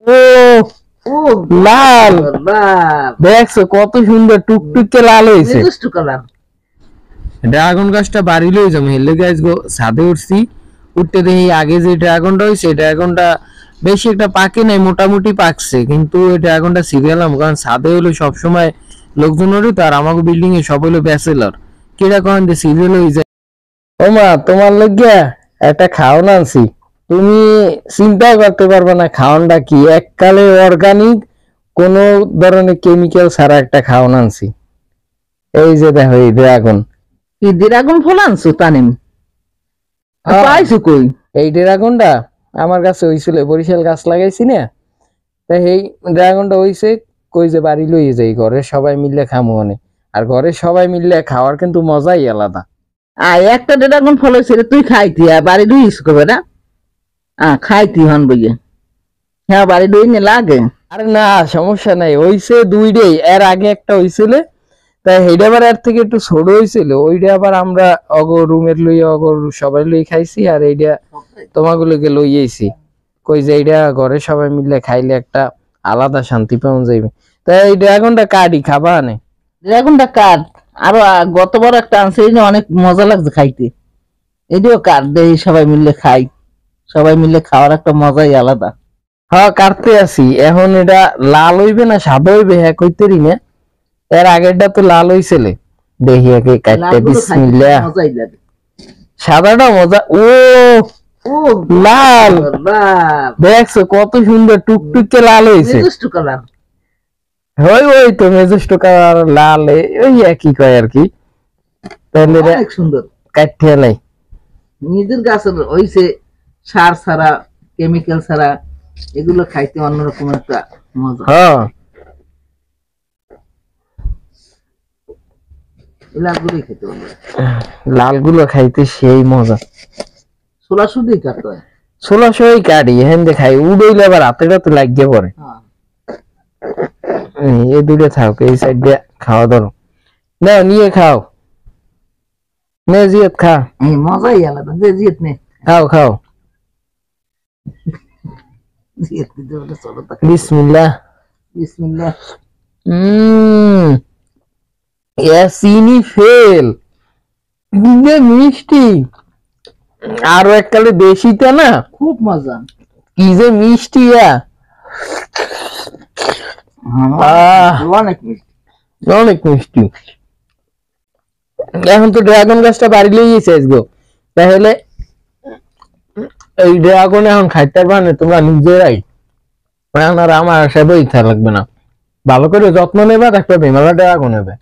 ও ও লাল, দেখছো কত সুন্দর টুকটুকে লাল হয়েছে। ড্রাগন গাছটা বাড়ি লই যাবো, হেলে গাছ গো ছাদে উঠছি, উঠতে দেখি আগে যে ড্রাগনটা হয়েছে ড্রাগনটা বেশি একটা পাকে নাই, মোটামুটি পাকছে, কিন্তু ওই ড্রাগনটা সিরিয়ালাম, কারণ ছাদে হলো সবসময় লোকজন ওরে, তো আর আমাকে বিল্ডিং এ সব হলো ব্যাচেলর, কিরা কখন যে সিরিয়াল হয়ে যায়। ও মা, তোমার লাগিয়া একটা খাওয়ান আনছি, তুমি চিন্তা করতে পারবে না খাওয়ানটা কি, এককালে অর্গানিক, কোন ধরনের কেমিক্যাল ছাড়া একটা খাওয়ান আনছি। এই যে দেখো এই ড্রাগন, কি ড্রাগন ফল আনছো তানিম? পাইছো কই? এই ড্রাগনটা আমার কাছে হইছিল, বরিশাল গাছ লাগাইছি না, তাই এই ড্রাগনটা হইছে, কই যে বাড়ি লইয়ে যাই, ঘরে সবাই মিললে খামু অনেক, আর ঘরে সবাই মিললে খাওয়ার কিন্তু মজাই আলাদা। একটা ড্রাগন ফল হয়েছে তুই খাইতি, আর বাড়ি ডুইস করবে না? খাইতি হন বইয়ে, হ্যাঁ বাড়ি ডুই নে লাগে। আরে না, সমস্যা নাই, হইছে দুইটাই, এর আগে একটা হইছিল, তাই সেইটা আবার এর থেকে একটু ছোট হয়েছিল, ওইটা আবার আমরা অগর রুমের লইয়া অগর সবাই লই খাইছি, আর এইটা তোমাগুলোকে লইয়েছি, কই যে এইটা ঘরে সবাই মিলে খাইলে একটা আলাদা শান্তি পাওয়া যাইবে। তাই এই ড্রাগনটা কাটি খাবা আনে? ড্রাগনটা কাট, আরো গতবার একটা আনছে, এই যে অনেক মজা লাগছে খাইতে, এটিও কাট দেই সবাই মিলে খাই, সবাই মিলে খাওয়ার একটা মজাই আলাদা। হ্যাঁ কাটতে আছি, এখন এটা লাল হইবে না সাদা হইবে হ্যাঁ কইতেরি না, এর আগেরটা তো লাল হইছিল, দেখি একে কাটতে, বিসমিল্লাহ। সাদাটা মজা, ও লাল, দেখছো কত সুন্দর টুকটুকে লাল হয়েছে। ওই তো মেজেস্ট কালার লাল, ওই একই কয় আর কি, তাহলে অনেক সুন্দর কাটতে লাই। নিজের গাছের হইছে, সার ছাড়া কেমিক্যাল ছাড়া, এগুলো খাইতে অন্যরকম একটা মজা। হ্যাঁ লালগুলোই খেতে হবে, লালগুলো খাইতে সেই মজা। ছোলা শুধুই কাটতে হয়, ছোলা সই কাটি হেন দেখাই, উড়ইলে আবার হাতে তো লাগিয়ে পড়ে। এই দুটো থাক, এই সাইড দিয়ে খাওয়া ধরো, না নিয়ে খাও, নে জিয়ত খা, মজাই আলাদা, যে জিয়ত নে খাও খাও, জিয়ত দিতে হলে চলো বিসমিল্লাহ। বিসমিল্লাহ। চিনি ফেল, মিষ্টি, আরো এককালে দেশিটা না, খুব মজা, কি যে মিষ্টি, অনেক মিষ্টি, অনেক মিষ্টি। এখন তো ড্রাগন গাছটা বাড়ি লইয়েছে আজগো, তাহলে এই ড্রাগন এখন খাইতে পারবে না তোমরা নিজেরাই, আর আমার আশা বই ইচ্ছা লাগবে না, ভালো করে যত্ন নেবা, একটা বেমালা ড্রাগন নেবে।